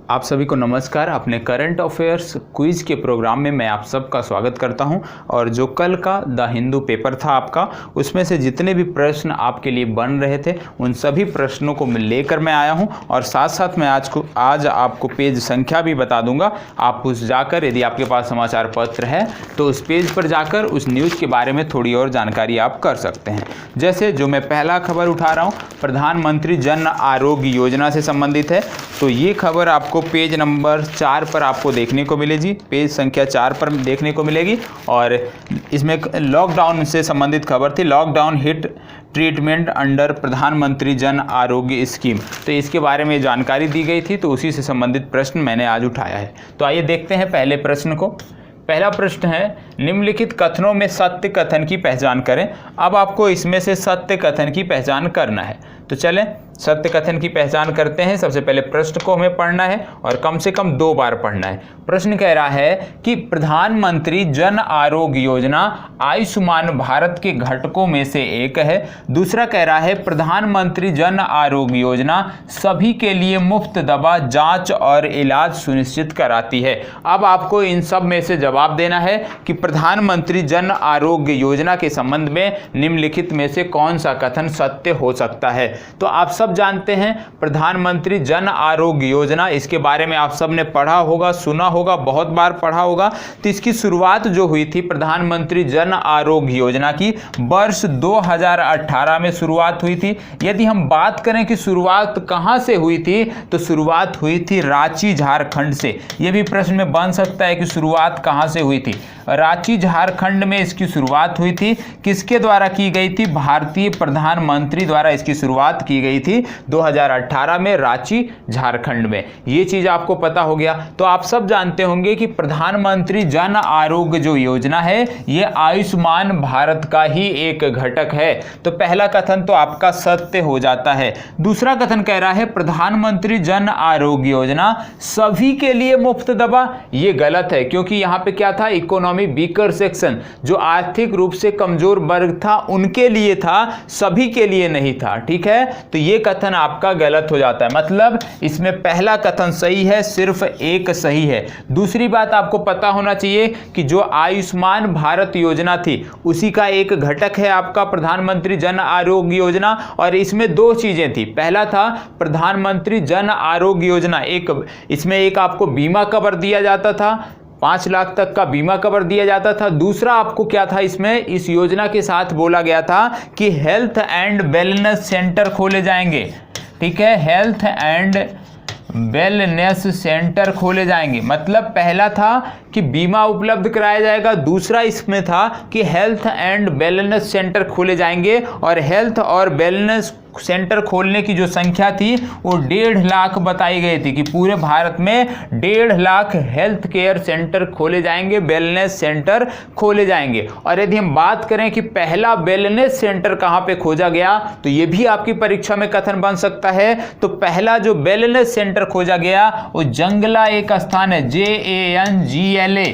आप सभी को नमस्कार। अपने करंट अफेयर्स क्विज के प्रोग्राम में मैं आप सबका स्वागत करता हूं। और जो कल का द हिंदू पेपर था आपका, उसमें से जितने भी प्रश्न आपके लिए बन रहे थे उन सभी प्रश्नों को लेकर मैं आया हूं। और साथ साथ मैं आज आपको पेज संख्या भी बता दूंगा। आप उस जाकर, यदि आपके पास समाचार पत्र है तो उस पेज पर जाकर उस न्यूज़ के बारे में थोड़ी और जानकारी आप कर सकते हैं। जैसे जो मैं पहला खबर उठा रहा हूँ, प्रधानमंत्री जन आरोग्य योजना से संबंधित है। तो ये खबर आपको पेज नंबर 4 पर आपको देखने को मिलेगी, पेज संख्या 4 पर देखने को मिलेगी। और इसमें लॉकडाउन से संबंधित खबर थी, लॉकडाउन हिट ट्रीटमेंट अंडर प्रधानमंत्री जन आरोग्य स्कीम। तो इसके बारे में जानकारी दी गई थी, तो उसी से संबंधित प्रश्न मैंने आज उठाया है। तो आइए देखते हैं पहले प्रश्न को। पहला प्रश्न है, निम्नलिखित कथनों में सत्य कथन की पहचान करें। अब आपको इसमें से सत्य कथन की पहचान करना है। तो चलें सत्य कथन की पहचान करते हैं। सबसे पहले प्रश्न को हमें पढ़ना है और कम से कम 2 बार पढ़ना है। प्रश्न कह रहा है कि प्रधानमंत्री जन आरोग्य योजना आयुष्मान भारत के घटकों में से एक है। दूसरा कह रहा है प्रधानमंत्री जन आरोग्य योजना सभी के लिए मुफ्त दवा जांच और इलाज सुनिश्चित कराती है। अब आपको इन सब में से जवाब देना है कि प्रधानमंत्री जन आरोग्य योजना के संबंध में निम्नलिखित में से कौन सा कथन सत्य हो सकता है। तो आप सब जानते हैं प्रधानमंत्री जन आरोग्य योजना, इसके बारे में आप सब ने पढ़ा होगा, सुना होगा, बहुत बार पढ़ा होगा। तो इसकी शुरुआत जो हुई थी प्रधानमंत्री जन आरोग्य योजना की वर्ष 2018 में शुरुआत हुई थी। यदि हम बात करें कि शुरुआत कहां से हुई थी, तो शुरुआत हुई थी रांची झारखंड से। यह भी प्रश्न में बन सकता है कि शुरुआत कहां से हुई थी। रांची झारखंड में इसकी शुरुआत हुई थी। किसके द्वारा की गई थी? भारतीय प्रधानमंत्री द्वारा इसकी शुरुआत की गई थी 2018 में रांची झारखंड में। ये चीज आपको पता हो गया। तो आप सब जानते होंगे कि प्रधानमंत्री जन आरोग्य जो योजना है ये आयुष्मान भारत का ही एक घटक है। तो पहला कथन तो आपका सत्य हो जाता है। दूसरा कथन कह रहा है प्रधानमंत्री जन आरोग्य योजना सभी के लिए मुफ्त दवा। ये गलत है, क्योंकि यहां पे क्या था? इकोनॉमी वीकर सेक्शन, जो आर्थिक रूप से कमजोर वर्ग था उनके लिए था, सभी के लिए नहीं था। ठीक है, तो ये कथन आपका गलत हो जाता है। मतलब इसमें पहला कथन सही है, सिर्फ एक सही है। दूसरी बात आपको पता होना चाहिए कि जो आयुष्मान भारत योजना थी उसी का एक घटक है आपका प्रधानमंत्री जन आरोग्य योजना। और इसमें 2 चीजें थी। पहला था प्रधानमंत्री जन आरोग्य योजना, इसमें एक आपको बीमा कवर दिया जाता था, 5 लाख तक का बीमा कवर दिया जाता था। दूसरा आपको क्या था? इसमें इस योजना के साथ बोला गया था कि हेल्थ एंड वेलनेस सेंटर खोले जाएंगे। ठीक है, हेल्थ एंड वेलनेस सेंटर खोले जाएंगे। मतलब पहला था कि बीमा उपलब्ध कराया जाएगा, दूसरा इसमें था कि हेल्थ एंड वेलनेस सेंटर खोले जाएंगे। और हेल्थ और वेलनेस सेंटर खोलने की जो संख्या थी वो 1.5 लाख बताई गई थी कि पूरे भारत में 1.5 लाख हेल्थ केयर सेंटर खोले जाएंगे, वेलनेस सेंटर खोले जाएंगे। और यदि हम बात करें कि पहला वेलनेस सेंटर कहां पे खोजा गया, तो ये भी आपकी परीक्षा में कथन बन सकता है। तो पहला जो वेलनेस सेंटर खोजा गया वो जंगला एक स्थान है, JANGLA,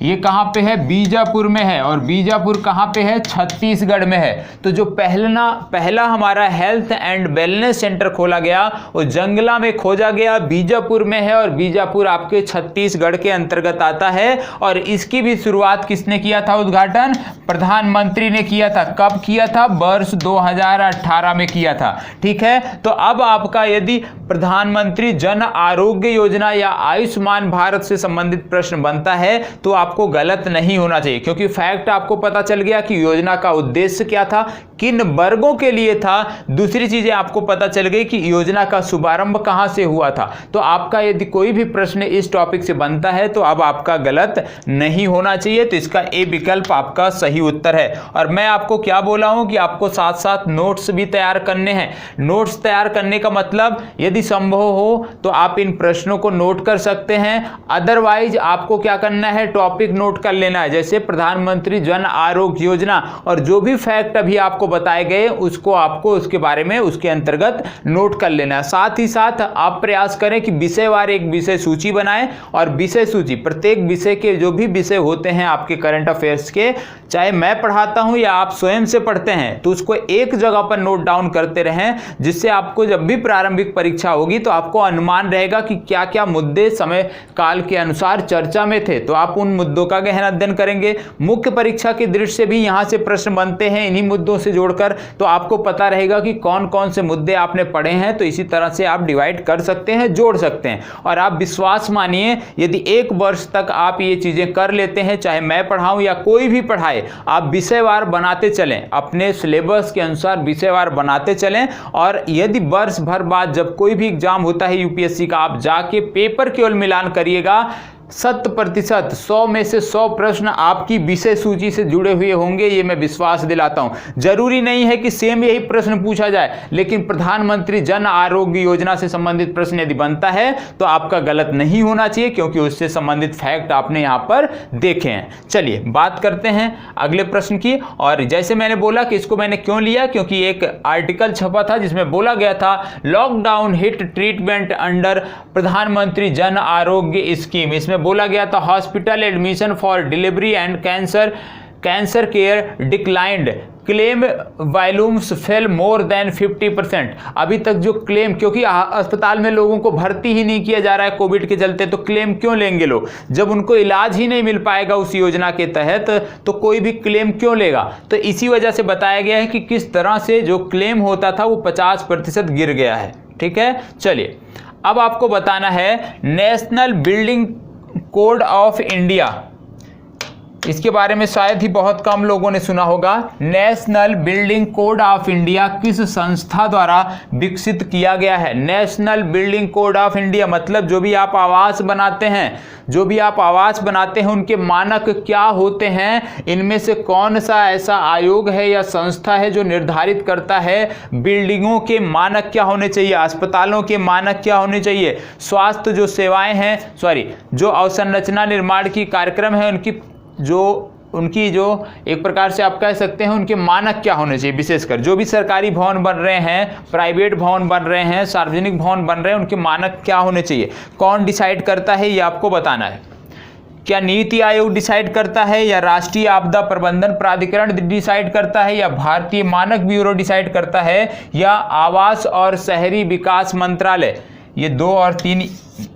ये कहां पे है? बीजापुर में है। और बीजापुर कहां पे है? छत्तीसगढ़ में है। तो जो पहला हमारा हेल्थ एंड वेलनेस सेंटर खोला गया वो जंगला में खोजा गया, बीजापुर में है। और बीजापुर आपके छत्तीसगढ़ के अंतर्गत आता है। और इसकी भी शुरुआत किसने किया था? उद्घाटन प्रधानमंत्री ने किया था। कब किया था? वर्ष 2018 में किया था। ठीक है, तो अब आपका यदि प्रधानमंत्री जन आरोग्य योजना या आयुष्मान भारत से संबंधित प्रश्न बनता है तो आपको गलत नहीं होना चाहिए, क्योंकि फैक्ट आपको पता चल गया कि योजना का उद्देश्य क्या था, किन वर्गों के लिए था। दूसरी चीजें आपको पता चल गई कि योजना का शुभारंभ कहां से हुआ था। तो आपका यदि कोई भी प्रश्न इस टॉपिक से बनता है तो अब आपका गलत नहीं होना चाहिए। तो इसका ए विकल्प आपका सही उत्तर है। और मैं आपको क्या बोला हूं कि आपको साथ साथ नोट्स भी तैयार करने हैं। नोट्स तैयार करने का मतलब यदि संभव हो तो आप इन प्रश्नों को नोट कर सकते हैं। अदरवाइज आपको क्या करना है? टॉपिक टॉपिक नोट कर लेना है, जैसे प्रधानमंत्री जन आरोग्य योजना, और जो भी फैक्ट अभी आपको बताए गए उसको आपको उसके बारे में उसके अंतर्गत नोट कर लेना है। साथ ही साथ आप प्रयास करें कि विषयवार एक विषय सूची बनाएं, और विषय सूची प्रत्येक विषय के जो भी विषय होते हैं आपके करंट अफेयर्स के, चाहे मैं पढ़ाता हूं या आप स्वयं से पढ़ते हैं, तो उसको एक जगह पर नोट डाउन करते रहें, जिससे आपको जब भी प्रारंभिक परीक्षा होगी तो आपको अनुमान रहेगा कि क्या क्या मुद्दे समय काल के अनुसार चर्चा में थे, तो आप उन मुद्दों का गहन अध्ययन करेंगे। मुख्य परीक्षा की दृष्टि से भी यहां से प्रश्न बनते हैं इन्हीं मुद्दों से जोड़कर, तो आपको पता रहेगा कि कौन कौन से मुद्दे आपने पढ़े हैं, तो इसी तरह से आप डिवाइड कर सकते हैं, जोड़ सकते हैं। और आप विश्वास मानिए, यदि एक वर्ष तक आप ये चीजें कर लेते हैं, चाहे मैं पढ़ाऊं या कोई भी पढ़ाए, आप विषयवार बनाते चलें, अपने सिलेबस के अनुसार विषयवार बनाते चलें, और यदि वर्ष भर बाद जब कोई भी एग्जाम होता है यूपीएससी का, आप जाके पेपर केवल मिलान करिएगा, 100% 100 में से 100 प्रश्न आपकी विषय सूची से जुड़े हुए होंगे, ये मैं विश्वास दिलाता हूं। जरूरी नहीं है कि सेम यही प्रश्न पूछा जाए, लेकिन प्रधानमंत्री जन आरोग्य योजना से संबंधित प्रश्न यदि बनता है तो आपका गलत नहीं होना चाहिए, क्योंकि उससे संबंधित फैक्ट आपने यहां पर देखे हैं। चलिए बात करते हैं अगले प्रश्न की। और जैसे मैंने बोला कि इसको मैंने क्यों लिया, क्योंकि एक आर्टिकल छपा था जिसमें बोला गया था लॉकडाउन हिट ट्रीटमेंट अंडर प्रधानमंत्री जन आरोग्य स्कीम। इसमें बोला गया था hospital admission for delivery and cancer care declined, claim volumes fail more than 50%। अभी तक जो क्लेम, क्योंकि अस्पताल में लोगों को भर्ती ही नहीं किया जा रहा है कोविड के चलते, तो क्लेम क्यों लेंगे लोग, जब उनको इलाज ही नहीं मिल पाएगा उस योजना के तहत, तो कोई भी क्लेम क्यों लेगा। तो इसी वजह से बताया गया है कि किस तरह से जो क्लेम होता था वो 50% गिर गया है। ठीक है, चलिए अब आपको बताना है national building code of India, इसके बारे में शायद ही बहुत कम लोगों ने सुना होगा। National building code of India किस संस्था द्वारा विकसित किया गया है? National building code of India मतलब जो भी आप आवास बनाते हैं, उनके मानक क्या होते हैं, इनमें से कौन सा ऐसा आयोग है या संस्था है जो निर्धारित करता है बिल्डिंगों के मानक क्या होने चाहिए, अस्पतालों के मानक क्या होने चाहिए, स्वास्थ्य जो सेवाएं हैं, जो अवसंरचना निर्माण की कार्यक्रम है, उनकी जो एक प्रकार से आप कह सकते हैं उनके मानक क्या होने चाहिए। विशेषकर जो भी सरकारी भवन बन रहे हैं, प्राइवेट भवन बन रहे हैं, सार्वजनिक भवन बन रहे हैं, उनके मानक क्या होने चाहिए, कौन डिसाइड करता है, ये आपको बताना है। क्या नीति आयोग डिसाइड करता है, या राष्ट्रीय आपदा प्रबंधन प्राधिकरण डिसाइड करता है, या भारतीय मानक ब्यूरो डिसाइड करता है, या आवास और शहरी विकास मंत्रालय? ये 2 और 3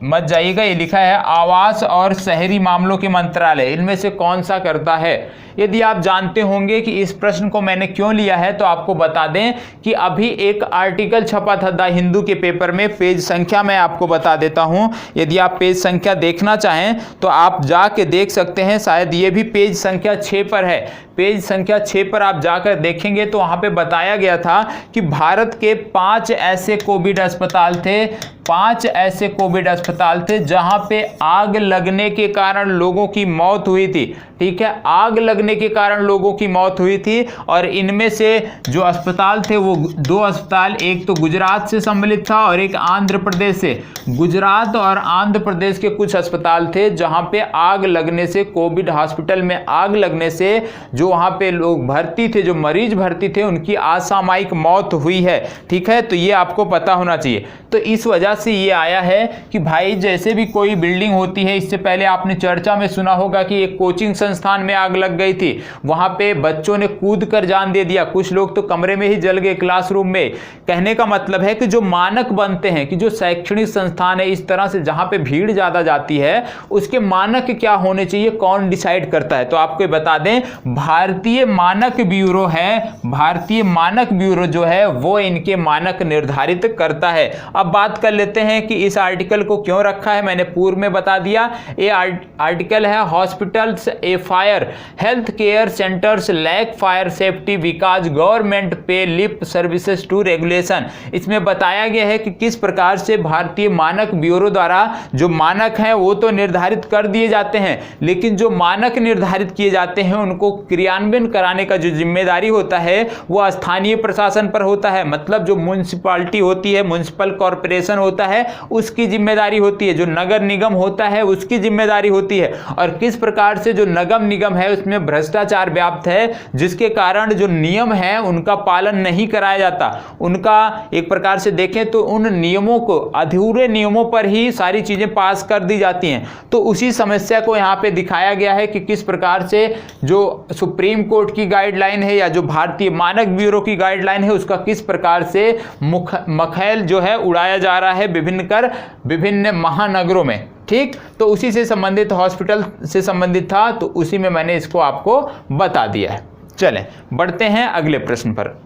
मत जाइएगा, ये लिखा है आवास और शहरी मामलों के मंत्रालय, इनमें से कौन सा करता है। यदि आप जानते होंगे कि इस प्रश्न को मैंने क्यों लिया है, तो आपको बता दें कि अभी एक आर्टिकल छपा था द हिंदू के पेपर में, पेज संख्या मैं आपको बता देता हूं। यदि आप पेज संख्या देखना चाहें तो आप जाके देख सकते हैं, शायद ये भी पेज संख्या 6 पर है। पेज संख्या 6 पर आप जाकर देखेंगे तो वहां पे बताया गया था कि भारत के 5 ऐसे कोविड अस्पताल थे, 5 ऐसे कोविड अस्पताल थे जहां पे आग लगने के कारण लोगों की मौत हुई थी। ठीक है, आग लगने के कारण लोगों की मौत हुई थी, और इनमें से जो अस्पताल थे वो 2 अस्पताल, एक तो गुजरात से सम्मिलित था और एक आंध्र प्रदेश से। गुजरात और आंध्र प्रदेश के कुछ अस्पताल थे जहां पे आग लगने से, कोविड हॉस्पिटल में आग लगने से जो वहां पे लोग भर्ती थे, जो मरीज भर्ती थे, उनकी असामयिक मौत हुई है। ठीक है, तो ये आपको पता होना चाहिए। तो इस वजह से ये आया है कि भाई जैसे भी कोई बिल्डिंग होती है, इससे पहले आपने चर्चा में सुना होगा कि एक कोचिंग संस्थान में आग लग गई थी, वहां पे बच्चों ने कूद कर जान दे दिया, कुछ लोग तो कमरे में ही जल गए, क्लासरूम में। कहने का मतलब है कि जो मानक बनते हैं कि जो शैक्षणिक संस्थान है इस तरह से जहां पे भीड़ ज्यादा जाती है, उसके मानक क्या होने चाहिए, कौन डिसाइड करता है? तो आपको बता दें भारतीय मानक ब्यूरो है, भारतीय मानक ब्यूरो जो है वो इनके मानक निर्धारित करता है। अब बात कर लेते हैं कि इस आर्टिकल को क्यों रखा है, मैंने पूर्व में बता दिया। ये आर्टिकल है hospitals a fire health care centres lack fire safety because government pay lip services to regulation. इसमें बताया गया है कि किस प्रकार से भारतीय मानक ब्यूरो द्वारा जो मानक हैं वो तो निर्धारित कर दिए जाते हैं, लेकिन जो मानक निर्धारित किए जाते हैं उनको क्रियान्वयन कराने का जो जिम्मेदारी होता है वो स्थानीय प्रशासन पर होता है। मतलब जो म्युनिसिपैलिटी होती है, म्युनिसिपल कॉर्पोरेशन होता है, उसकी जिम्मेदारी जिम्मेदारी होती है, जो नगर निगम होता है उसकी जिम्मेदारी होती है, और किस प्रकार से जो नगर निगम है उसमें भ्रष्टाचार व्याप्त है, जिसके कारण जो नियम है उनका पालन नहीं कराया जाता। उनका एक प्रकार से देखें तो उन नियमों को, अधूरे नियमों पर ही सारी चीजें पास कर दी जाती हैं। तो उसी समस्या को यहाँ पे दिखाया गया है कि किस प्रकार से जो सुप्रीम कोर्ट की गाइडलाइन है या जो भारतीय मानक ब्यूरो की गाइडलाइन है उसका किस प्रकार से मखैल जो है उड़ाया जा रहा है विभिन्न महानगरों में। ठीक, तो उसी से संबंधित, हॉस्पिटल से संबंधित था, तो उसी में मैंने इसको आपको बता दिया है। चलें बढ़ते हैं अगले प्रश्न पर।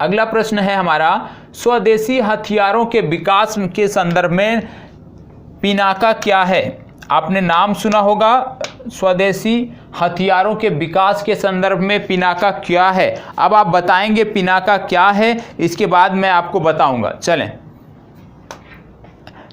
अगला प्रश्न है हमारा, स्वदेशी हथियारों के विकास के संदर्भ में पिनाका क्या है? आपने नाम सुना होगा, स्वदेशी हथियारों के विकास के संदर्भ में पिनाका क्या है। अब आप बताएंगे पिनाका क्या है, इसके बाद मैं आपको बताऊंगा। चलें,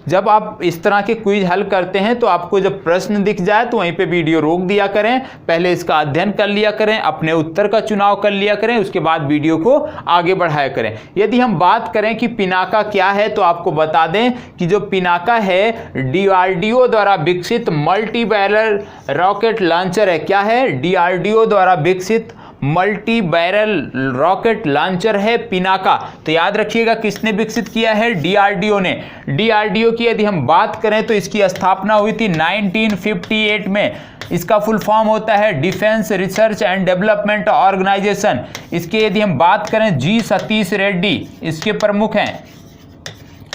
जब आप इस तरह के क्विज हल करते हैं तो आपको जब प्रश्न दिख जाए तो वहीं पे वीडियो रोक दिया करें, पहले इसका अध्ययन कर लिया करें, अपने उत्तर का चुनाव कर लिया करें, उसके बाद वीडियो को आगे बढ़ाया करें। यदि हम बात करें कि पिनाका क्या है तो आपको बता दें कि जो पिनाका है DRDO द्वारा विकसित मल्टी बैरल रॉकेट लॉन्चर है। क्या है? DRDO द्वारा विकसित मल्टी बैरल रॉकेट लॉन्चर है पिनाका। तो याद रखिएगा किसने विकसित किया है? DRDO ने। DRDO की यदि हम बात करें तो इसकी स्थापना हुई थी 1958 में। इसका फुल फॉर्म होता है defence research and development organisation. इसके यदि हम बात करें G सतीश रेड्डी इसके प्रमुख हैं।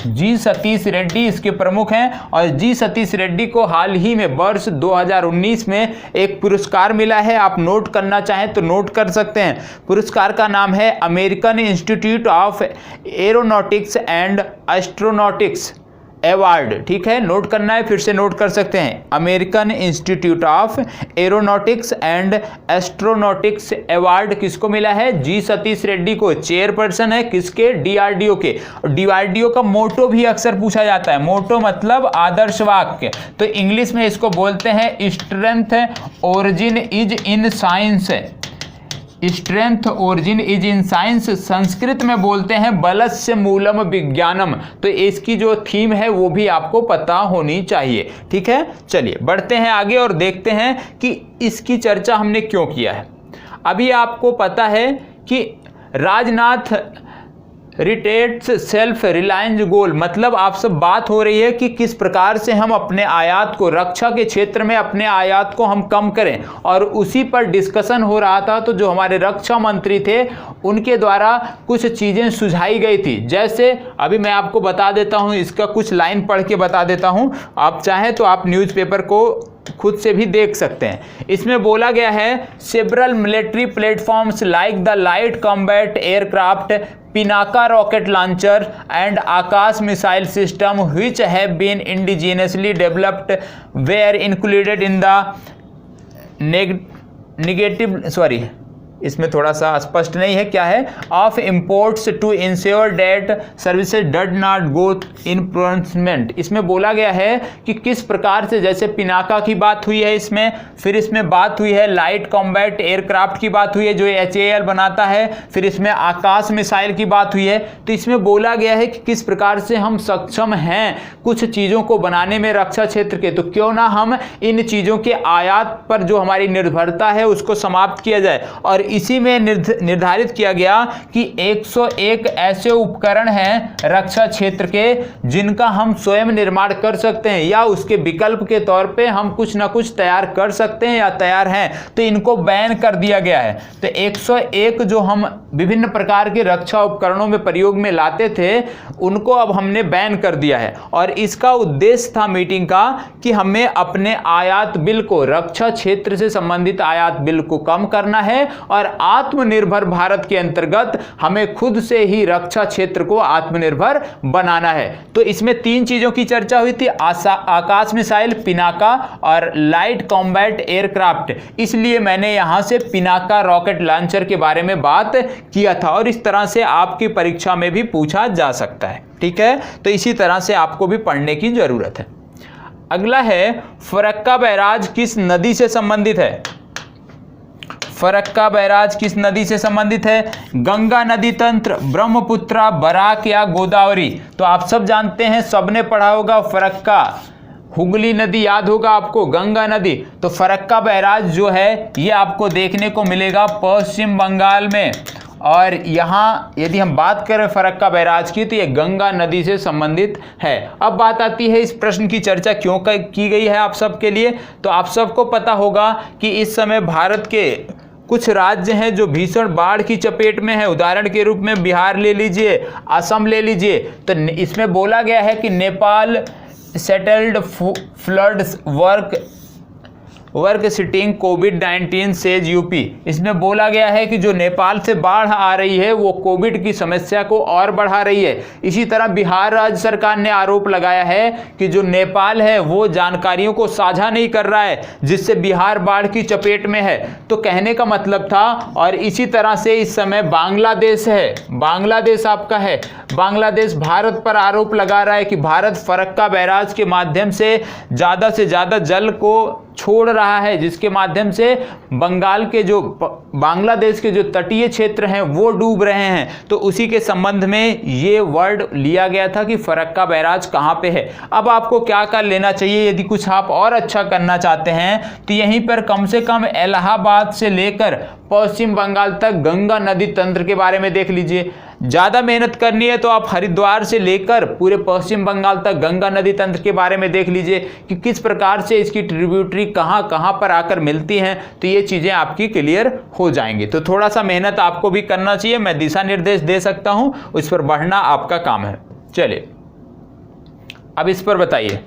G सतीश रेड्डी इसके प्रमुख हैं, और G सतीश रेड्डी को हाल ही में वर्ष 2019 में एक पुरस्कार मिला है। आप नोट करना चाहें तो नोट कर सकते हैं। पुरस्कार का नाम है American institute of aeronautics and astronautics award. ठीक है, नोट करना है, फिर से नोट कर सकते हैं। American institute of aeronautics and astronautics award किसको मिला है? G सतीश रेड्डी को। चेयरपर्सन है किसके? DRDO के। DRDO का मोटो भी अक्सर पूछा जाता है। मोटो मतलब आदर्श वाक्य, तो इंग्लिश में इसको बोलते हैं strength origin is in science. Strength origin is in science Sanskrit में बोलते हैं बलस्य मूलम विज्ञानम। तो इसकी जो थीम है वो भी आपको पता होनी चाहिए। ठीक है, चलिए बढ़ते हैं आगे और देखते हैं कि इसकी चर्चा हमने क्यों किया है। अभी आपको पता है कि राजनाथ रिटेट्स सेल्फ रिलायंस गोल, मतलब आप सब बात हो रही है कि किस प्रकार से हम अपने आयात को, रक्षा के क्षेत्र में अपने आयात को हम कम करें, और उसी पर डिस्कशन हो रहा था। तो जो हमारे रक्षा मंत्री थे उनके द्वारा कुछ चीज़ें सुझाई गई थी। जैसे अभी मैं आपको बता देता हूं, इसका कुछ लाइन पढ़ के बता देता हूं, आप चाहें तो आप न्यूज़पेपर को खुद से भी देख सकते हैं। इसमें बोला गया है several military platforms like the light combat aircraft Pinaka rocket launcher and Akash missile system which have been indigenously developed were included in the इसमें थोड़ा सा स्पष्ट नहीं है क्या है, of imports to ensure that services did not go in pronouncement. इसमें बोला गया है कि किस प्रकार से, जैसे पिनाका की बात हुई है इसमें, फिर इसमें बात हुई है लाइट कॉम्बैट एयरक्राफ्ट की बात हुई है जो HAL बनाता है, फिर इसमें आकाश मिसाइल की बात हुई है। तो इसमें बोला गया है कि किस प्रकार से हम सक्षम हैं कुछ चीज़ों को बनाने में रक्षा क्षेत्र के, तो क्यों ना हम इन चीज़ों के आयात पर जो हमारी निर्भरता है उसको समाप्त किया जाए। और इसी में निर्धारित किया गया कि 101 ऐसे उपकरण हैं रक्षा क्षेत्र के जिनका हम स्वयं निर्माण कर सकते हैं, या उसके विकल्प के तौर पे हम कुछ ना कुछ तैयार कर सकते हैं या तैयार हैं, तो इनको बैन कर दिया गया है। तो 101 जो हम विभिन्न प्रकार के रक्षा उपकरणों में प्रयोग में लाते थे उनको अब हमने बैन कर दिया है। और इसका उद्देश्य था मीटिंग का कि हमें अपने आयात बिल को, रक्षा क्षेत्र से संबंधित आयात बिल को कम करना है, और आत्मनिर्भर भारत के अंतर्गत हमें खुद से ही रक्षा क्षेत्र को आत्मनिर्भर बनाना है। तो इसमें 3 चीजों की चर्चा हुई थी, आकाश मिसाइल, पिनाका और लाइट कॉम्बैट एयरक्राफ्ट। इसलिए मैंने यहां से पिनाका रॉकेट लॉन्चर के बारे में बात किया था, और इस तरह से आपकी परीक्षा में भी पूछा जा सकता है। ठीक है, तो इसी तरह से आपको भी पढ़ने की जरूरत है। अगला है फरक्का बैराज किस नदी से संबंधित है? फरक्का बैराज किस नदी से संबंधित है? गंगा नदी तंत्र, ब्रह्मपुत्रा, बराक या गोदावरी? तो आप सब जानते हैं, सबने पढ़ा होगा फरक्का। हुगली नदी याद होगा आपको, गंगा नदी। तो फरक्का बैराज जो है ये आपको देखने को मिलेगा पश्चिम बंगाल में। और यहाँ यदि हम बात करें फरक्का बैराज की तो ये गंगा नदी से संबंधित है। अब बात आती है इस प्रश्न की चर्चा क्यों की गई है आप सबके लिए। तो आप सबको पता होगा कि इस समय भारत के कुछ राज्य हैं जो भीषण बाढ़ की चपेट में है। उदाहरण के रूप में बिहार ले लीजिए, असम ले लीजिए। तो इसमें बोला गया है कि Nepal settled floods work sitting कोविड-19 सेज यूपी। इसमें बोला गया है कि जो नेपाल से बाढ़ आ रही है वो कोविड की समस्या को और बढ़ा रही है। इसी तरह बिहार राज्य सरकार ने आरोप लगाया है कि जो नेपाल है वो जानकारियों को साझा नहीं कर रहा है, जिससे बिहार बाढ़ की चपेट में है। तो कहने का मतलब था। और इसी तरह से इस समय बांग्लादेश है, बांग्लादेश आपका है, बांग्लादेश भारत पर आरोप लगा रहा है कि भारत फरक्का बैराज के माध्यम से ज़्यादा जल को छोड़ रहा है, जिसके माध्यम से बंगाल के जो बांग्लादेश के जो तटीय क्षेत्र हैं वो डूब रहे हैं। तो उसी के संबंध में ये वर्ड लिया गया था कि फरक्का बैराज कहाँ पे है। अब आपको क्या कर लेना चाहिए, यदि कुछ आप और अच्छा करना चाहते हैं तो यहीं पर कम से कम इलाहाबाद से लेकर पश्चिम बंगाल तक गंगा नदी तंत्र के बारे में देख लीजिए। ज़्यादा मेहनत करनी है तो आप हरिद्वार से लेकर पूरे पश्चिम बंगाल तक गंगा नदी तंत्र के बारे में देख लीजिए कि किस प्रकार से इसकी ट्रिब्यूटरी कहाँ कहाँ पर आकर मिलती हैं। तो ये चीज़ें आपकी क्लियर हो जाएंगी। तो थोड़ा सा मेहनत आपको भी करना चाहिए, मैं दिशा निर्देश दे सकता हूँ, उस पर बढ़ना आपका काम है। चलिए अब इस पर बताइए,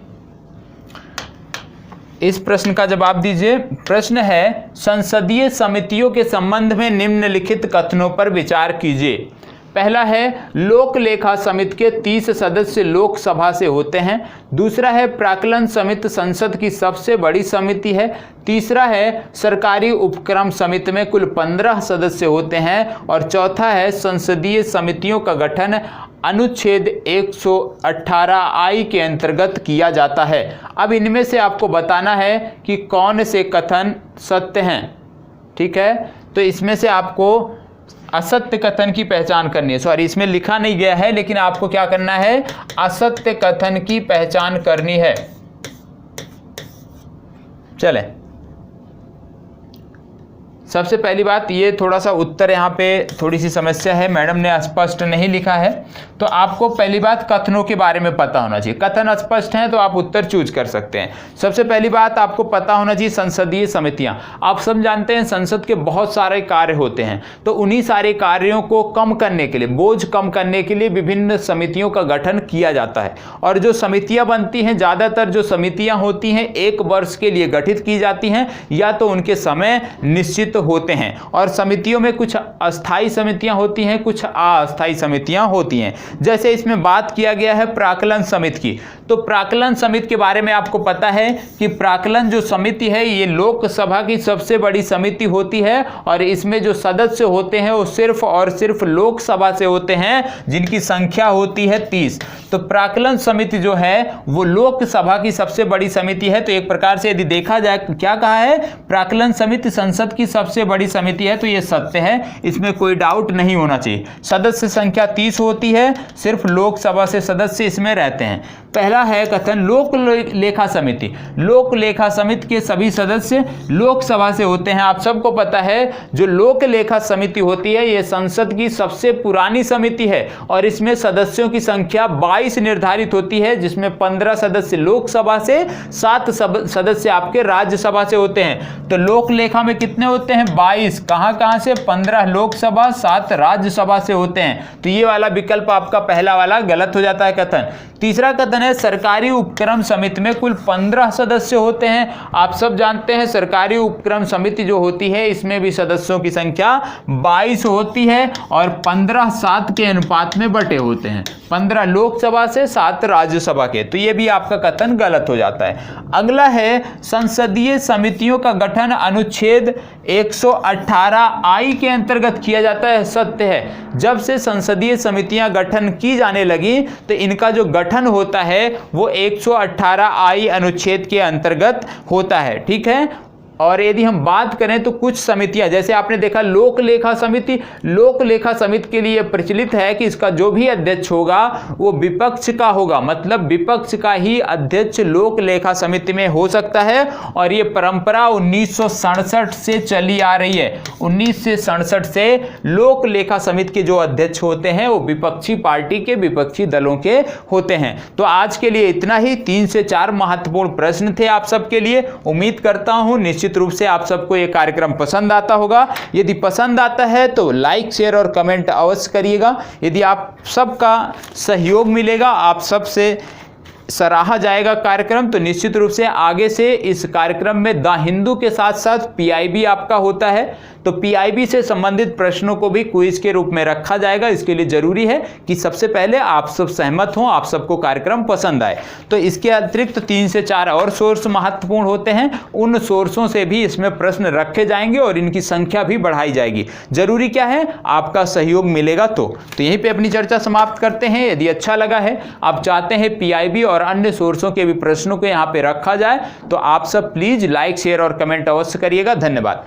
इस प्रश्न का जवाब दीजिए। प्रश्न है, संसदीय समितियों के संबंध में निम्नलिखित कथनों पर विचार कीजिए। पहला है, लोक लेखा समिति के 30 सदस्य लोकसभा से होते हैं। दूसरा है, प्राक्कलन समिति संसद की सबसे बड़ी समिति है। तीसरा है, सरकारी उपक्रम समिति में कुल 15 सदस्य होते हैं। और चौथा है, संसदीय समितियों का गठन अनुच्छेद 118I के अंतर्गत किया जाता है। अब इनमें से आपको बताना है कि कौन से कथन सत्य हैं। ठीक है, तो इसमें से आपको असत्य कथन की पहचान करनी है। सॉरी, इसमें लिखा नहीं गया है, लेकिन आपको क्या करना है, असत्य कथन की पहचान करनी है। चले, सबसे पहली बात, ये थोड़ा सा उत्तर यहाँ पे थोड़ी सी समस्या है, मैडम ने स्पष्ट नहीं लिखा है। तो आपको पहली बात कथनों के बारे में पता होना चाहिए। कथन स्पष्ट हैं तो आप उत्तर चूज कर सकते हैं। सबसे पहली बात आपको पता होना चाहिए संसदीय समितियां। आप सब जानते हैं संसद के बहुत सारे कार्य होते हैं, तो उन्हीं सारे कार्यों को कम करने के लिए, बोझ कम करने के लिए विभिन्न समितियों का गठन किया जाता है। और जो समितियां बनती हैं, ज़्यादातर जो समितियां होती हैं 1 वर्ष के लिए गठित की जाती हैं, या तो उनके समय निश्चित होते हैं। और समितियों में कुछ अस्थायी समितियां होती हैं, कुछ अस्थायी समितियां होती हैं। जैसे इसमें बात किया गया है प्राक्कलन समिति की, तो प्राक्कलन समिति के बारे में आपको पता है कि प्राक्कलन जो समिति है ये लोकसभा की सबसे बड़ी समिति होती है। और इसमें जो सदस्य होते हैं वो सिर्फ और सिर्फ लोकसभा से होते हैं, जिनकी संख्या होती है 30। तो प्राक्कलन समिति जो है वो लोकसभा की सबसे बड़ी समिति है। तो एक प्रकार से यदि देखा जाए, क्या कहा है, प्राक्कलन समिति संसद की सबसे बड़ी समिति है, तो ये सत्य है, इसमें कोई डाउट नहीं होना चाहिए। सदस्य संख्या 30 होती है, सिर्फ लोकसभा से सदस्य इसमें रहते हैं। पहला है कथन, लोक लेखा समिति। लोक लेखा समिति के सभी सदस्य लोकसभा से होते हैं। आप सबको पता है जो लोक लेखा समिति होती है ये संसद की सबसे पुरानी समिति है, और इसमें सदस्यों की संख्या 22 निर्धारित होती है, जिसमें 15 सदस्य लोकसभा से, 7 सदस्य आपके राज्यसभा से होते हैं। तो लोक लेखा में कितने होते हैं, 22। कहां से, 15 लोकसभा, 7 राज्यसभा से होते हैं। तो ये वाला विकल्प आपका पहला वाला गलत हो जाता है कथन। तीसरा कथन है, सरकारी उपक्रम समिति में कुल 15 सदस्य होते हैं। आप सब जानते हैं सरकारी उपक्रम समिति जो होती है इसमें भी सदस्यों की संख्या 22 होती है, और 15 7 के अनुपात में बटे होते हैं, 15 लोकसभा से 7 राज्यसभा के। तो ये भी आपका कथन गलत हो जाता है। अगला है, संसदीय समितियों का गठन अनुच्छेद 118I के अंतर्गत किया जाता है। सत्य है, जब से संसदीय समितियां गठन की जाने लगी तो इनका जो गठन होता है वो 118I अनुच्छेद के अंतर्गत होता है। ठीक है, और यदि हम बात करें तो कुछ समितियां, जैसे आपने देखा लोक लेखा समिति के लिए प्रचलित है कि इसका जो भी अध्यक्ष होगा वो विपक्ष का होगा, मतलब विपक्ष का ही अध्यक्ष लोक लेखा समिति में हो सकता है। और ये परंपरा 1967 से चली आ रही है। 1967 से लोक लेखा समिति के जो अध्यक्ष होते हैं वो विपक्षी पार्टी के, विपक्षी दलों के होते हैं। तो आज के लिए इतना ही। 3 से 4 महत्वपूर्ण प्रश्न थे आप सबके लिए। उम्मीद करता हूं निश्चित रूप से आप सबको ये कार्यक्रम पसंद आता होगा। यदि पसंद आता है तो लाइक, शेयर और कमेंट अवश्य करिएगा। यदि आप सबका सहयोग मिलेगा, आप सबसे सराहा जाएगा कार्यक्रम, तो निश्चित रूप से आगे से इस कार्यक्रम में द हिंदू के साथ साथ पीआईबी आपका होता है, तो पीआईबी से संबंधित प्रश्नों को भी क्विज के रूप में रखा जाएगा। इसके लिए जरूरी है कि सबसे पहले आप सब सहमत हों, आप सबको कार्यक्रम पसंद आए। तो इसके अतिरिक्त 3 से 4 और सोर्स महत्वपूर्ण होते हैं, उन सोर्सों से भी इसमें प्रश्न रखे जाएंगे और इनकी संख्या भी बढ़ाई जाएगी। जरूरी क्या है, आपका सहयोग मिलेगा। तो यहीं पे अपनी चर्चा समाप्त करते हैं। यदि अच्छा लगा है, आप चाहते हैं पीआईबी और अन्य सोर्सों के भी प्रश्नों को यहाँ पे रखा जाए, तो आप सब प्लीज लाइक, शेयर और कमेंट अवश्य करिएगा। धन्यवाद।